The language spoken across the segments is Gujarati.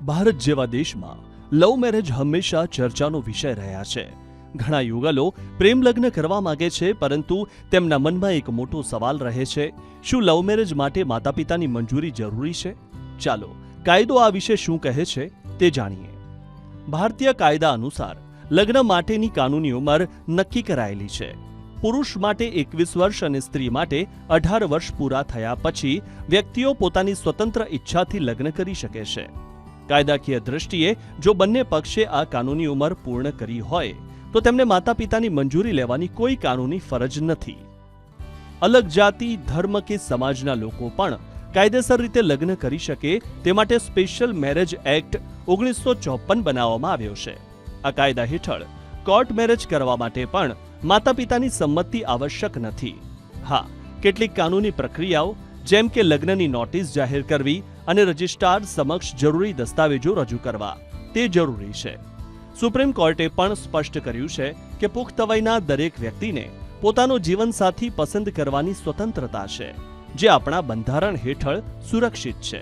ભારત જેવા દેશમાં લવ મેરેજ હંમેશા ચર્ચાનો વિષય રહ્યા છે. ઘણા યુગલો પ્રેમ લગ્ન કરવા માંગે છે, પરંતુ તેમના મનમાં એક મોટો સવાલ રહે છે: શું લવ મેરેજ માટે માતા પિતાની મંજૂરી જરૂરી છે? ચાલો કાયદો આ વિશે શું કહે છે તે જાણીએ. ભારતીય કાયદા અનુસાર લગ્ન માટેની કાનૂની ઉંમર નક્કી કરાયેલી છે. પુરુષ માટે 21 વર્ષ અને સ્ત્રી માટે 18 વર્ષ પૂરા થયા પછી વ્યક્તિઓ પોતાની સ્વતંત્ર ઈચ્છાથી લગ્ન કરી શકે છે. કાયદાકીય દ્રષ્ટિએ જો બંને પક્ષે આ કાનૂની ઉંમર પૂર્ણ કરી હોય તો તેમને માતા પિતાની મંજૂરી લેવાની કોઈ કાનૂની ફરજ નથી. અલગ જાતિ, ધર્મ કે સમાજના લોકો પણ કાયદેસર રીતે લગ્ન કરી શકે તે માટે સ્પેશિયલ મેરેજ એક્ટ 1954 બનાવવામાં આવ્યો છે. આ કાયદા હેઠળ કોર્ટ મેરેજ કરવા માટે પણ માતા પિતાની સંમતિ આવશ્યક નથી. હા, કેટલીક કાનૂની પ્રક્રિયાઓ જેમ કે લગ્નની નોટિસ જાહેર કરવી અને રજિસ્ટ્રાર સમક્ષ જરૂરી દસ્તાવેજો રજૂ કરવા તે જરૂરી છે. સુપ્રીમ કોર્ટે પણ સ્પષ્ટ કર્યું છે કે પુખ્ત વયના દરેક વ્યક્તિને પોતાનો જીવનસાથી પસંદ કરવાની સ્વતંત્રતા છે, જે આપણા બંધારણ હેઠળ સુરક્ષિત છે.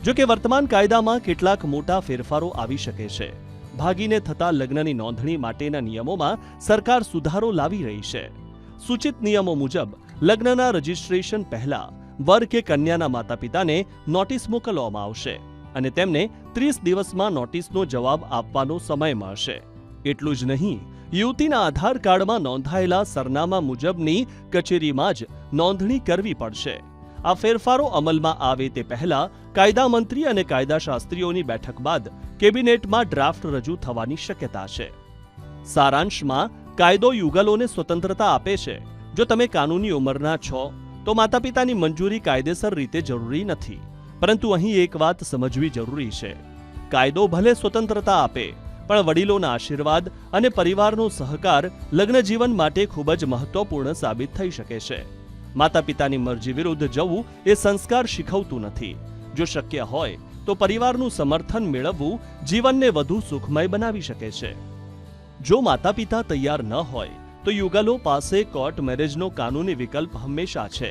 જો કે વર્તમાન કાયદામાં કેટલાક મોટા ફેરફારો આવી શકે છે. ભાગીને થતા લગ્નની નોંધણી માટેના નિયમોમાં સરકાર સુધારો લાવી રહી છે. સૂચિત નિયમો મુજબ લગ્નના રજિસ્ટ્રેશન પહેલા વર કે કન્યાના માતા પિતાને નોટિસ મોકલવામાં આવશે અને તેમને 30 દિવસમાં નોટિસનો જવાબ આપવાનો સમય મળશે. એટલું જ નહીં, યુવતીના આધાર કાર્ડમાં નોંધાયેલા સરનામા મુજબની કચેરીમાં જ નોંધણી કરવી પડશે. આ ફેરફારો અમલમાં આવે તે પહેલા કાયદા મંત્રી અને કાયદાશાસ્ત્રીઓની બેઠક બાદ કેબિનેટમાં ડ્રાફ્ટ રજૂ થવાની શક્યતા છે. સારાંશમાં, કાયદો યુગલોને સ્વતંત્રતા આપે છે. જો તમે કાનૂની ઉંમરના છો તો માતા પિતાની મંજૂરી કાયદેસર રીતે જરૂરી નથી. પરંતુ અહીં એક વાત સમજવી જરૂરી છે: કાયદો ભલે સ્વતંત્રતા આપે, પણ વડીલોના આશીર્વાદ અને પરિવારનો સહકાર લગ્ન જીવન માટે ખૂબ જ મહત્વપૂર્ણ સાબિત થઈ શકે છે. માતા પિતાની મરજી વિરુદ્ધ જવું એ સંસ્કાર શીખવતું નથી. જો શક્ય હોય તો પરિવારનું સમર્થન મેળવવું જીવનને વધુ સુખમય બનાવી શકે છે. જો માતા પિતા તૈયાર ન હોય તો યુગલો પાસે કોર્ટ મેરેજનો કાનૂની વિકલ્પ હંમેશા છે.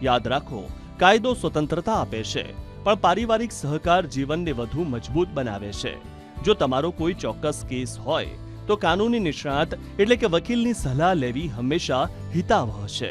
યાદ રાખો, કાયદો સ્વતંત્રતા આપે છે, પણ પારિવારિક સહકાર જીવનને વધુ મજબૂત બનાવે છે. જો તમારો કોઈ ચોક્કસ કેસ હોય તો કાનૂની નિષ્ણાત એટલે કે વકીલની સલાહ લેવી હંમેશા હિતાવહ છે.